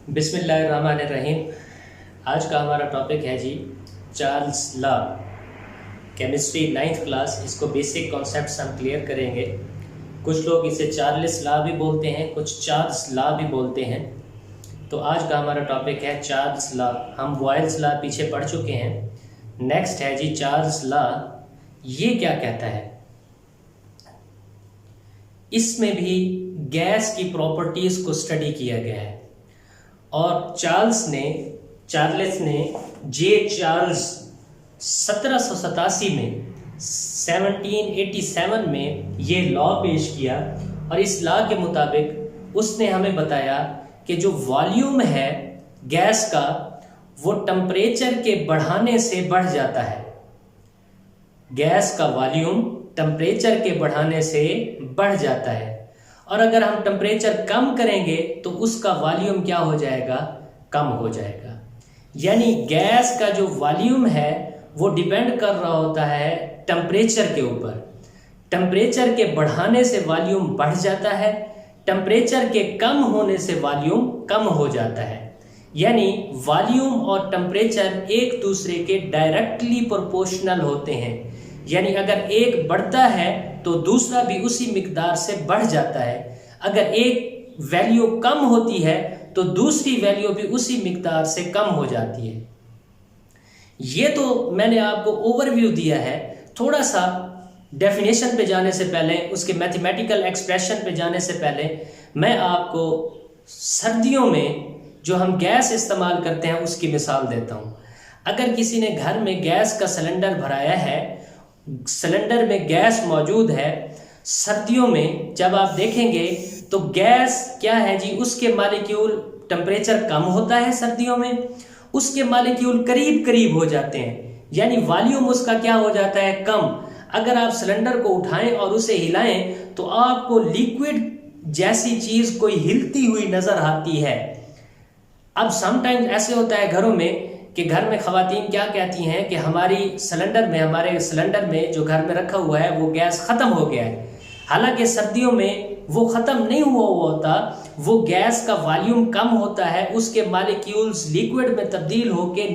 बिस्मिल्लाहिर्रहमानिर्रहीम। आज का हमारा टॉपिक है जी Charles law. Chemistry 9th class, इसको बेसिक कॉन्सेप्ट्स हम क्लियर करेंगे। कुछ लोग इसे चार्ल्स लॉ भी बोलते हैं, कुछ चार्ल्स लॉ भी बोलते हैं। तो आज का हमारा टॉपिक है चार्ल्स लॉ। हम बॉयल्स लॉ पीछे पढ़ चुके हैं। नेक्स्ट है जी चार्ल्स लॉ। ये क्या कहता है? इसमें भी गैस की प्रॉपर्टीज को स्टडी किया गया है और चार्ल्स ने जे चार्ल्स 1787 में 1787 में ये लॉ पेश किया और इस लॉ के मुताबिक उसने हमें बताया कि जो वॉल्यूम है गैस का वो टेम्परेचर के बढ़ाने से बढ़ जाता है। गैस का वॉल्यूम टेम्परेचर के बढ़ाने से बढ़ जाता है और अगर हम टेम्परेचर कम करेंगे तो उसका वॉल्यूम क्या हो जाएगा? कम हो जाएगा। यानी गैस का जो वॉल्यूम है वो डिपेंड कर रहा होता है टेम्परेचर के ऊपर। टेम्परेचर के बढ़ाने से वॉल्यूम बढ़ जाता है, टेम्परेचर के कम होने से वॉल्यूम कम हो जाता है। यानी वॉल्यूम और टेम्परेचर एक दूसरे के डायरेक्टली प्रोपोर्शनल होते हैं। यानी अगर एक बढ़ता है तो दूसरा भी उसी मिकदार से बढ़ जाता है। अगर एक वैल्यू कम होती है तो दूसरी वैल्यू भी उसी मिकदार से कम हो जाती है। ये तो मैंने आपको ओवरव्यू दिया है। थोड़ा सा डेफिनेशन पे जाने से पहले, उसके मैथमेटिकल एक्सप्रेशन पे जाने से पहले मैं आपको सर्दियों में जो हम गैस इस्तेमाल करते हैं उसकी मिसाल देता हूँ। अगर किसी ने घर में गैस का सिलेंडर भराया है, सिलेंडर में गैस मौजूद है, सर्दियों में जब आप देखेंगे तो गैस क्या है जी, उसके मॉलिक्यूल टेम्परेचर कम होता है सर्दियों में, उसके मॉलिक्यूल करीब करीब हो जाते हैं। यानी वॉल्यूम उसका क्या हो जाता है? कम। अगर आप सिलेंडर को उठाएं और उसे हिलाएं तो आपको लिक्विड जैसी चीज कोई हिलती हुई नजर आती है। अब समटाइम्स ऐसे होता है घरों में कि घर में खवातीन क्या कहती हैं कि हमारे सिलेंडर में जो घर में रखा हुआ है वो गैस खत्म हो गया है। हालांकि सर्दियों में वो खत्म नहीं हुआ होता, वो गैस का वॉल्यूम कम होता है, उसके मॉलिक्यूल्स लिक्विड में तब्दील होकर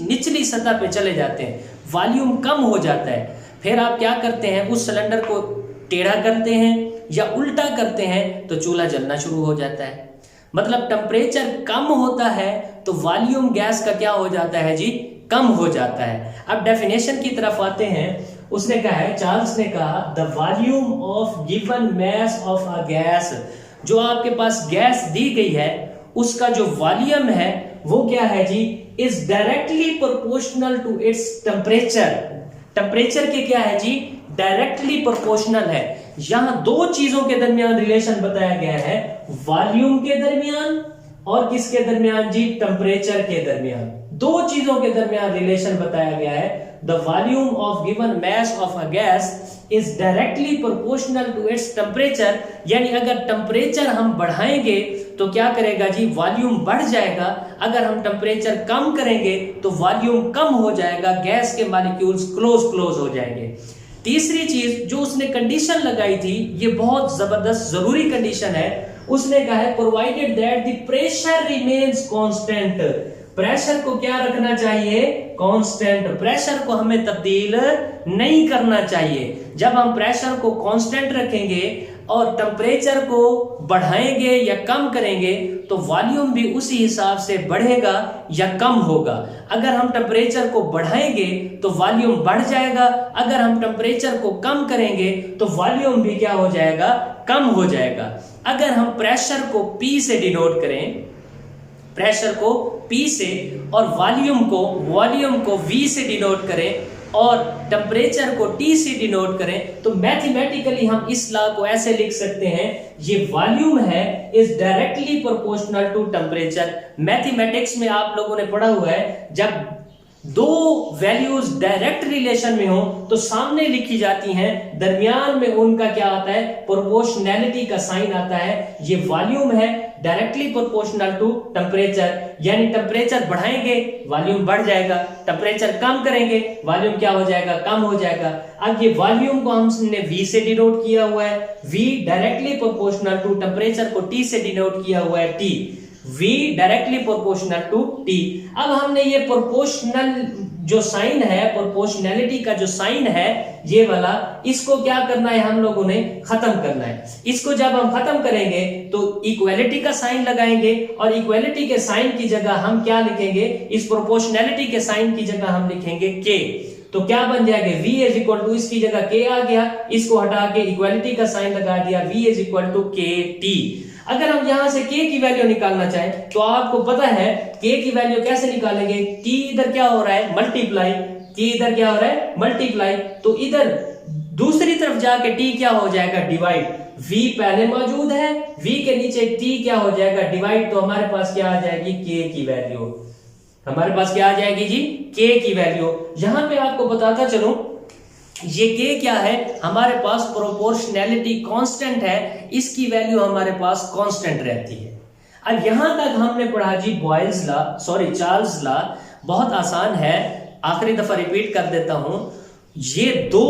निचली सतह पे चले जाते हैं, वॉल्यूम कम हो जाता है। फिर आप क्या करते हैं? उस सिलेंडर को टेढ़ा करते हैं या उल्टा करते हैं तो चूल्हा जलना शुरू हो जाता है। मतलब टेम्परेचर कम होता है तो वॉल्यूम गैस का क्या हो जाता है जी? कम हो जाता है। अब डेफिनेशन की तरफ आते हैं। उसने कहा है, चार्ल्स ने कहा, the volume of given mass of a gas, जो आपके पास गैस दी गई है उसका जो वॉल्यूम है वो क्या है जी? Is directly proportional to its temperature. Temperature के क्या है जी? डायरेक्टली प्रोपोर्शनल है। यहां दो चीजों के दरमियान रिलेशन बताया गया है, वॉल्यूम के दरमियान और किसके दरमियान जी? टेम्परेचर के दरमियान। दो चीजों के दरमियान रिलेशन बताया गया है। The volume of given mass of a gas is directly proportional to its temperature. यानी अगर टेम्परेचर हम बढ़ाएंगे तो क्या करेगा जी? वॉल्यूम बढ़ जाएगा। अगर हम टेम्परेचर कम करेंगे तो वॉल्यूम कम हो जाएगा, गैस के मॉलिक्यूल्स क्लोज हो जाएंगे। तीसरी चीज जो उसने कंडीशन लगाई थी, ये बहुत जबरदस्त जरूरी कंडीशन है। उसने कहा है, provided that the pressure remains constant. Pressure को क्या रखना चाहिए? कांस्टेंट। प्रेशर को हमें तब्दील नहीं करना चाहिए। जब हम प्रेशर को कांस्टेंट रखेंगे और टेम्परेचर को बढ़ाएंगे या कम करेंगे तो वॉल्यूम भी उसी हिसाब से बढ़ेगा या कम होगा। अगर हम टेम्परेचर को बढ़ाएंगे तो वॉल्यूम बढ़ जाएगा, अगर हम टेम्परेचर को कम करेंगे तो वॉल्यूम भी क्या हो जाएगा? कम हो जाएगा। अगर हम प्रेशर को P से डिनोट करें, प्रेशर को P से, और वॉल्यूम को V से डिनोट करें और टेम्परेचर को T से डिनोट करें तो मैथमेटिकली हम इस लॉ को ऐसे लिख सकते हैं, ये वॉल्यूम है is directly proportional to temperature. Mathematics में आप लोगों ने पढ़ा हुआ है, जब दो वैल्यूज डायरेक्ट रिलेशन में हो तो सामने लिखी जाती हैं, दरमियान में उनका क्या आता है? प्रोपोर्शनैलिटी का साइन आता है। ये वॉल्यूम है डायरेक्टली प्रोपोर्शनल टू टेम्परेचर। यानी टेम्परेचर बढ़ाएंगे वॉल्यूम बढ़ जाएगा, टेम्परेचर कम करेंगे वॉल्यूम क्या हो जाएगा? कम हो जाएगा। अब ये वॉल्यूम को हमने V से डिनोट किया हुआ है, V directly proportional to temperature को T से डिनोट किया हुआ है, T। V directly proportional to T। अब हमने ये प्रोपोर्शनल जो साइन है, प्रोपोर्शनैलिटी का जो साइन है ये वाला, इसको क्या करना है, हम लोगों ने खत्म करना है। इसको जब हम खत्म करेंगे तो इक्वालिटी का साइन लगाएंगे, और इक्वालिटी के साइन की जगह हम क्या लिखेंगे, इस प्रोपोर्शनैलिटी के साइन की जगह हम लिखेंगे K। तो क्या बन जाएगा, V इज इक्वल टू, इसकी जगह K आ गया, इसको हटा के इक्वालिटी का साइन लगा दिया, V is equal to KT। अगर हम यहां से K की वैल्यू निकालना चाहें तो आपको पता है K की वैल्यू कैसे निकालेंगे, T इधर क्या हो रहा है, मल्टीप्लाई, T इधर क्या हो रहा है, मल्टीप्लाई, तो इधर दूसरी तरफ जाके T क्या हो जाएगा, डिवाइड। V पहले मौजूद है, V के नीचे T क्या हो जाएगा, डिवाइड, तो हमारे पास क्या आ जाएगी, K की वैल्यू। हमारे पास क्या आ जाएगी जी, K की वैल्यू। यहां पे आपको बताता चलूं, ये K क्या है, हमारे पास प्रोपोर्शनैलिटी कांस्टेंट है, इसकी वैल्यू हमारे पास कांस्टेंट रहती है। अब यहां तक हमने पढ़ा जी Boyle's law, sorry Charles law, बहुत आसान है, आखिरी दफा रिपीट कर देता हूं। ये दो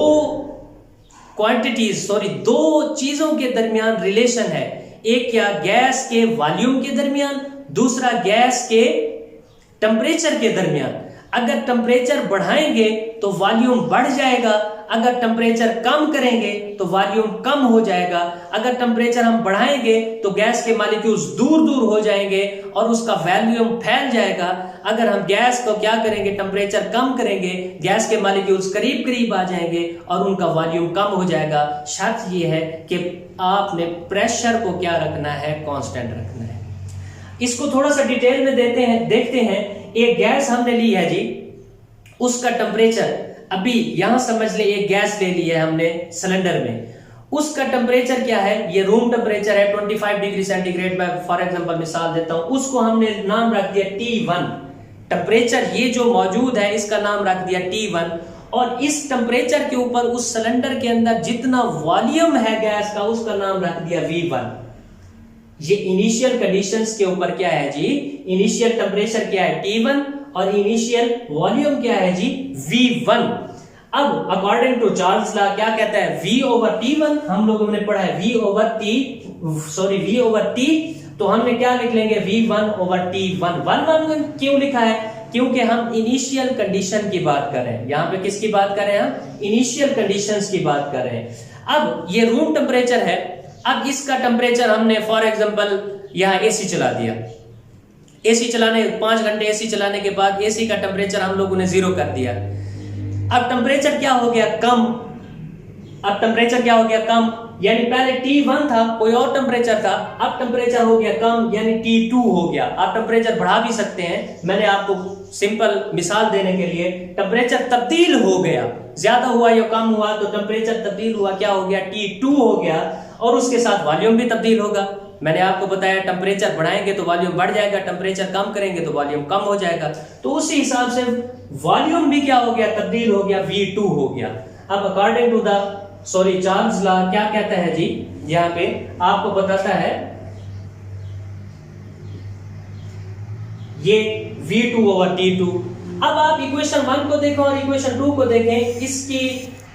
क्वांटिटीज, सॉरी दो चीजों के दरमियान रिलेशन है, एक क्या, गैस के वॉल्यूम के दरमियान, दूसरा गैस के टेम्परेचर के दरमियान। अगर टेम्परेचर बढ़ाएंगे तो वॉल्यूम बढ़ जाएगा, अगर टेम्परेचर कम करेंगे तो वॉल्यूम कम हो जाएगा। अगर टेम्परेचर हम बढ़ाएंगे तो गैस के मॉलिक्यूल्स दूर दूर हो जाएंगे और उसका वॉल्यूम फैल जाएगा। अगर हम गैस को क्या करेंगे, टेम्परेचर कम करेंगे, गैस के मॉलिक्यूल्स करीब करीब आ जाएंगे और उनका वॉल्यूम कम हो जाएगा। शर्त यह है कि आपने प्रेशर को क्या रखना है, कांस्टेंट रखना है। इसको थोड़ा सा डिटेल में देखते हैं। एक गैस हमने ली है जी, उसका टेम्परेचर, अभी यहां समझ ले एक गैस ले ली है हमने सिलेंडर में, उसका टेम्परेचर क्या है, ये रूम टेम्परेचर है 25 डिग्री सेंटीग्रेड। मैं फॉर एग्जांपल मिसाल देता हूं, उसको हमने नाम रख दिया T1। टेम्परेचर ये जो मौजूद है इसका नाम रख दिया T1, और इस टेम्परेचर के ऊपर उस सिलेंडर के अंदर जितना वॉल्यूम है गैस का उसका नाम रख दिया V1। ये इनिशियल कंडीशंस के ऊपर क्या है जी, इनिशियल टेम्परेचर क्या है T1 और इनिशियल वॉल्यूम क्या है जी, V1। अब अकॉर्डिंग टू चार्ल्स लॉ क्या कहता है, V ओवर T1, हम लोगों ने पढ़ा है V ओवर T, तो हमने क्या लिख लेंगे, V1 ओवर T1। 1 क्यों लिखा है, क्योंकि हम इनिशियल कंडीशन की बात कर रहे हैं। यहां पे किसकी बात कर रहे हैं, हम इनिशियल कंडीशंस की बात कर रहे हैं। अब ये रूम टेम्परेचर है, अब इसका टेम्परेचर हमने फॉर एग्जांपल यहां एसी चला दिया, एसी चलाने 5 घंटे एसी चलाने के बाद एसी का टेम्परेचर हम लोगों ने 0 कर दिया। अब टेम्परेचर क्या हो गया, कम। अब टेम्परेचर क्या हो गया, कम, यानी पहले T1 था, कोई और टेम्परेचर था, अब टेम्परेचर हो गया कम, यानी T2 हो गया। आप टेम्परेचर बढ़ा भी सकते हैं, मैंने आपको सिंपल मिसाल देने के लिए, टेम्परेचर तब्दील हो गया, ज्यादा हुआ या कम हुआ तो टेम्परेचर तब्दील हुआ, क्या हो गया, T2 हो गया, और उसके साथ वॉल्यूम भी तब्दील होगा। मैंने आपको बताया टेम्परेचर बढ़ाएंगे तो वॉल्यूम बढ़ जाएगा, टेम्परेचर कम करेंगे तो वॉल्यूम कम हो जाएगा। तो उसी हिसाब से वॉल्यूम भी क्या हो गया, तब्दील हो गया, V2 हो गया। अब according to the Charles law क्या कहता है जी, यहां पे आपको बताता है ये V2 ओवर T2। अब आप इक्वेशन 1 को देखें और इक्वेशन 2 को देखें, इसकी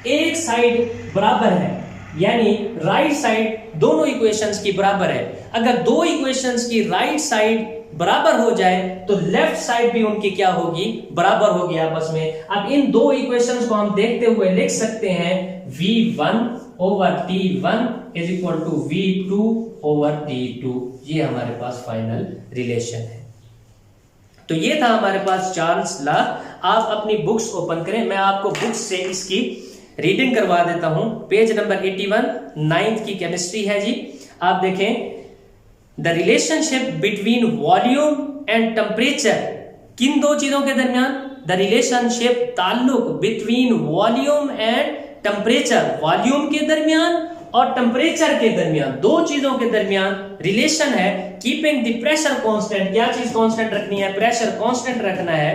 एक साइड बराबर है, यानी राइट साइड दोनों इक्वेशंस की बराबर है। अगर दो इक्वेशंस की राइट साइड बराबर हो जाए तो लेफ्ट साइड भी उनकी क्या होगी, बराबर होगी आपस में। अब इन दो इक्वेशंस को हम देखते हुए लिख सकते हैं V1 over T1 is equal to V2 over T2। ये हमारे पास फाइनल रिलेशन है। तो ये था हमारे पास चार्ल्स लॉ। आप अपनी बुक्स ओपन करें, मैं आपको बुक्स से इसकी रीडिंग करवा देता हूं। पेज नंबर 81, 9th की केमिस्ट्री है जी। आप देखें, the relationship between volume and temperature, किन दो चीजों के दरमियान, द रिलेशनशिप, ताल्लुक between volume and temperature, volume के दरमियान और टेम्परेचर के दरमियान, दो चीजों के दरमियान रिलेशन है। कीपिंग द प्रेशर कांस्टेंट, क्या चीज कांस्टेंट रखनी है, प्रेशर कांस्टेंट रखना है,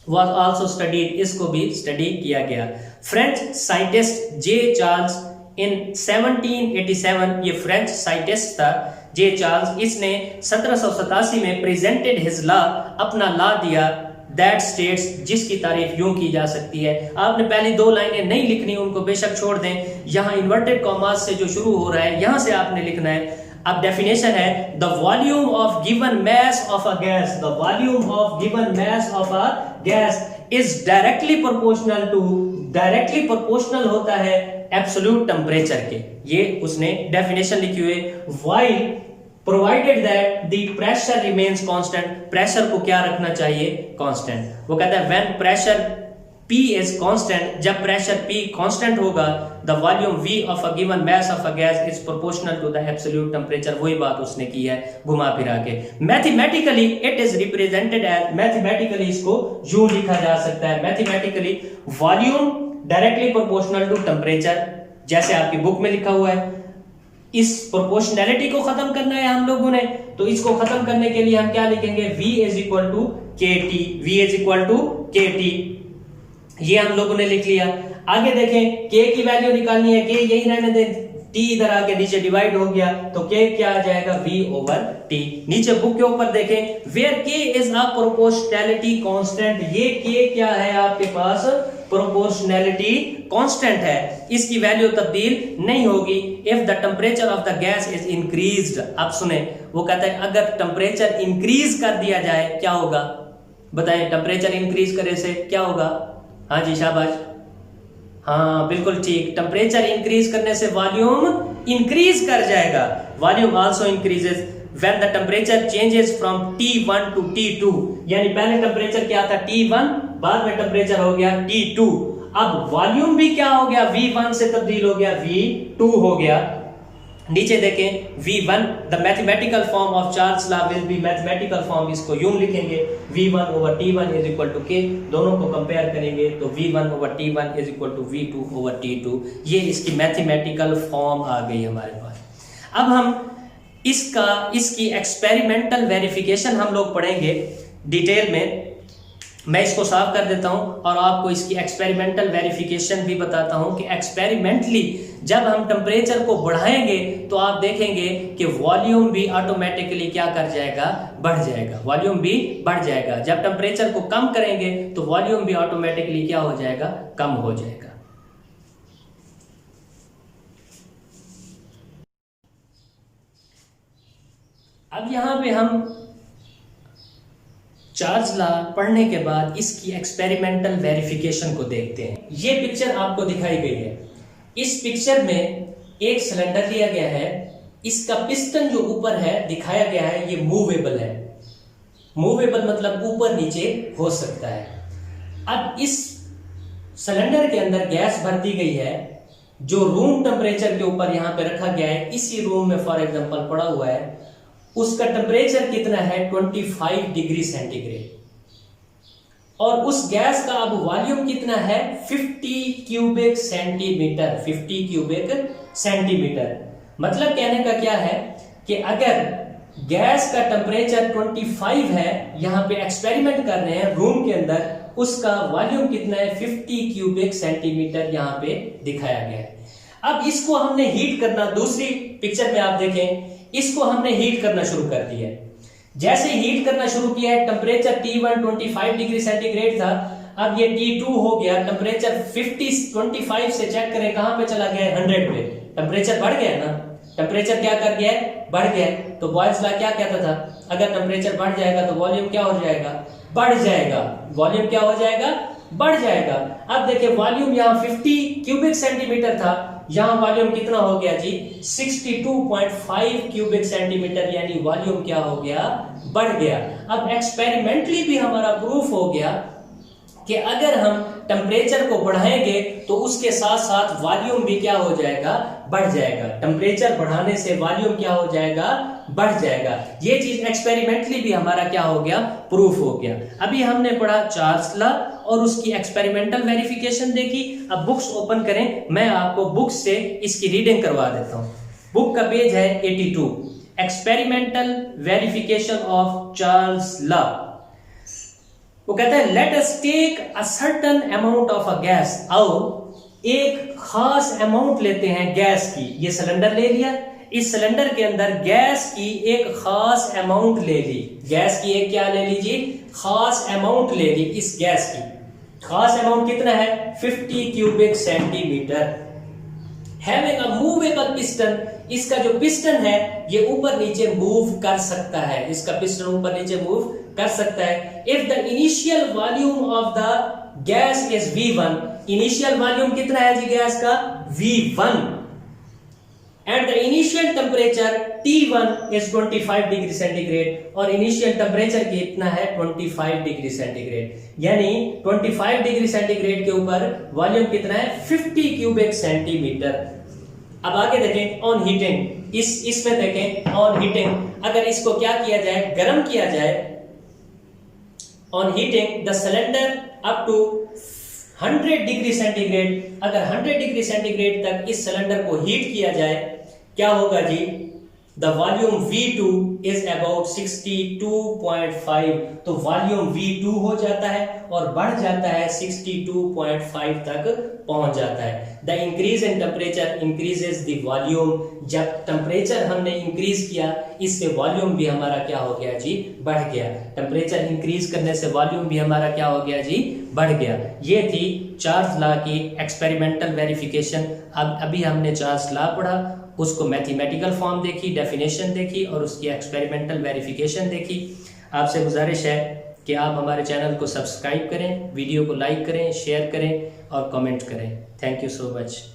was also studied, इसको भी स्टडी किया गया। फ्रेंच साइंटिस्ट जे चार्ल्स इन 1787, ये फ्रेंच साइंटिस्ट था जे चार्ल्स, इसने 1787 में प्रेजेंटेड हिज लॉ, अपना लॉ दिया, दैट स्टेट्स, जिसकी तारीफ यूं की जा सकती है। आपने पहली दो लाइनें नहीं लिखनी, उनको बेशक छोड़ दें। यहां इन्वर्टेड कॉमास से जो शुरू हो रहा है यहां से आपने लिखना है। अब डेफिनेशन है the volume of given mass of a gas, the volume of given mass of a gas is directly proportional होता है एब्सोल्यूट टेम्परेचर के। ये उसने डेफिनेशन लिखी हुई, while provided that the pressure remains constant, pressure को क्या रखना चाहिए, कांस्टेंट। वो कहता है when pressure P is constant, जब प्रेशर P कांस्टेंट होगा, the volume V of a given mass of a gas is proportional to the absolute temperature। वही बात उसने की है घुमा फिरा के। Mathematically it is represented as, mathematically इसको यूं लिखा जा सकता है, mathematically volume directly proportional to temperature, जैसे आपकी बुक में लिखा हुआ है। इस प्रोपोर्शनैलिटी को खत्म करना है हम लोगों ने, तो इसको खत्म करने के लिए हम क्या लिखेंगे, V is equal to KT, V is equal to KT, ये हम लोगों ने लिख लिया। आगे देखें k की वैल्यू निकालनी है, k यही रहने दें, t इधर आके नीचे डिवाइड हो गया तो k क्या आ जाएगा, v ओवर t। नीचे बुक के ऊपर देखें, where k is a proportionality constant, ये k क्या है आपके पास, प्रोपोर्शनैलिटी कांस्टेंट है, इसकी वैल्यू तब्दील नहीं होगी। If the temperature of the gas is increased, अब सुने वो कहता है अगर टेम्परेचर इंक्रीज कर दिया जाए क्या होगा, बताएं टेम्परेचर इंक्रीज करे से क्या होगा। हाँ जी शाबाश, हाँ बिल्कुल ठीक, टेम्परेचर इंक्रीज करने से वॉल्यूम इंक्रीज कर जाएगा। Volume also increases when the temperature changes from T1 to T2, यानी पहले टेम्परेचर क्या था T1, बाद में टेम्परेचर हो गया T2। अब वॉल्यूम भी क्या हो गया, V1 से तब्दील हो गया V2 हो गया। नीचे देखें V1, the mathematical form of Charles law will be, mathematical form इसको यूं लिखेंगे, V1 over T1 is equal to K, दोनों को कंपेयर करेंगे तो V1 over T1 is equal to V2 over T2, ये इसकी मैथमेटिकल फॉर्म आ गई हमारे पास। अब हम इसकी एक्सपेरिमेंटल वेरिफिकेशन हम लोग पढ़ेंगे डिटेल में। मैं इसको साफ कर देता हूं और आपको इसकी एक्सपेरिमेंटल वेरिफिकेशन भी बताता हूं कि एक्सपेरिमेंटली जब हम टेम्परेचर को बढ़ाएंगे तो आप देखेंगे कि वॉल्यूम भी ऑटोमेटिकली क्या कर जाएगा, बढ़ जाएगा, वॉल्यूम भी बढ़ जाएगा। जब टेम्परेचर को कम करेंगे तो वॉल्यूम भी ऑटोमेटिकली क्या हो जाएगा, कम हो जाएगा। अब यहां पे हम चार्ल्स लॉ पढ़ने के बाद इसकी एक्सपेरिमेंटल वेरिफिकेशन को देखते हैं। ये पिक्चर आपको दिखाई गई है, इस पिक्चर में एक सिलेंडर लिया गया है, इसका पिस्टन जो ऊपर है दिखाया गया है ये मूवेबल है, मूवेबल मतलब ऊपर नीचे हो सकता है। अब इस सिलेंडर के अंदर गैस भर दी गई है, जो रूम टेम्परेचर के ऊपर यहां पे रखा गया है, इसी रूम में फॉर एग्जांपल पड़ा हुआ है, उसका टेम्परेचर कितना है 25 डिग्री सेंटीग्रेड, और उस गैस का अब वॉल्यूम कितना है 50 क्यूबिक सेंटीमीटर, 50 क्यूबिक सेंटीमीटर। मतलब कहने का क्या है कि अगर गैस का टेम्परेचर 25 है, यहां पे एक्सपेरिमेंट कर रहे हैं रूम के अंदर, उसका वॉल्यूम कितना है 50 क्यूबिक सेंटीमीटर यहां पे दिखाया गया है। अब इसको हमने हीट करना, दूसरी पिक्चर में आप देखें, इसको हमने हीट करना शुरू कर दिया है। जैसे हीट करना शुरू किया है, टेम्परेचर T1 25 डिग्री सेंटीग्रेड था, अब ये T2 हो गया, टेम्परेचर 25 से चेक करें कहां पे चला गया है 100 पे, टेम्परेचर बढ़ गया ना, टेम्परेचर क्या कर गया है, बढ़ गया है। तो बॉयल्स लॉ क्या कहता था, अगर टेम्परेचर बढ़ जाएगा तो वॉल्यूम क्या हो जाएगा, बढ़ जाएगा, वॉल्यूम क्या हो जाएगा, बढ़ जाएगा। अब देखिए वॉल्यूम यहाँ 50 क्यूबिक सेंटीमीटर था, यहां वॉल्यूम कितना हो गया जी 62.5 क्यूबिक सेंटीमीटर, यानी वॉल्यूम क्या हो गया, बढ़ गया। अब एक्सपेरिमेंटली भी हमारा प्रूफ हो गया कि अगर हम टेम्परेचर को बढ़ाएंगे तो उसके साथ साथ वॉल्यूम भी क्या हो जाएगा, बढ़ जाएगा। टेम्परेचर बढ़ाने से वॉल्यूम क्या हो जाएगा, बढ़ जाएगा। ये चीज एक्सपेरिमेंटली भी हमारा क्या हो गया, प्रूफ हो गया। अभी हमने पढ़ा चार्ल्स लॉ और उसकी एक्सपेरिमेंटल वेरिफिकेशन देखी। अब बुक्स ओपन करें, मैं आपको बुक्स से इसकी रीडिंग करवा देता हूं। बुक का पेज है 82, experimental verification of Charles law. वो कहता है let us take a certain amount of a gas, आओ एक खास अमाउंट लेते हैं गैस की। ये सिलेंडर ले लिया, इस सिलेंडर के अंदर गैस की एक खास अमाउंट ले ली, गैस की एक क्या ले लीजिए, खास अमाउंट ले ली। इस गैस की खास अमाउंट कितना है 50 cubic centimetre. Having a movable piston, इसका जो पिस्टन है ये ऊपर नीचे मूव कर सकता है, इसका पिस्टन ऊपर नीचे मूव कर सकता है। If the initial volume of the gas is V1, initial volume कितना है जी गैस का? V1, and the initial temperature T1 is 25 degree centigrade, और इनिशियल टेम्परेचर कितना है? 25 डिग्री सेंटीग्रेड, यानी 25 डिग्री सेंटीग्रेड के ऊपर वॉल्यूम कितना है? 50 क्यूबिक सेंटीमीटर। अब आगे देखें ऑन हीटिंग, इसमें देखें ऑन हीटिंग, अगर इसको क्या किया जाए? गर्म किया जाए। On heating the cylinder up to 100 degree centigrade, अगर 100 डिग्री सेंटीग्रेड तक इस सिलेंडर को हीट किया जाए, क्या होगा जी? The volume V2 is about 62.5, तो वॉल्यूम V2 हो जाता है और बढ़ जाता है 62.5 तक पहुंच जाता है। The increase in temperature increases the volume, जब टेम्परेचर हमने इंक्रीज किया इससे वॉल्यूम भी हमारा क्या हो गया जी? बढ़ गया। टेम्परेचर इंक्रीज करने से वॉल्यूम भी हमारा क्या हो गया जी? बढ़ गया। ये थी चार्ल्स लॉ की एक्सपेरिमेंटल वेरिफिकेशन। अब अभी हमने चार्ल्स लॉ पढ़ा, उसको मैथमेटिकल फॉर्म देखी, डेफिनेशन देखी और उसकी एक्सपेरिमेंटल वेरिफिकेशन देखी। आपसे गुजारिश है कि आप हमारे चैनल को सब्सक्राइब करें, वीडियो को लाइक करें, शेयर करें और कमेंट करें। Thank you so much.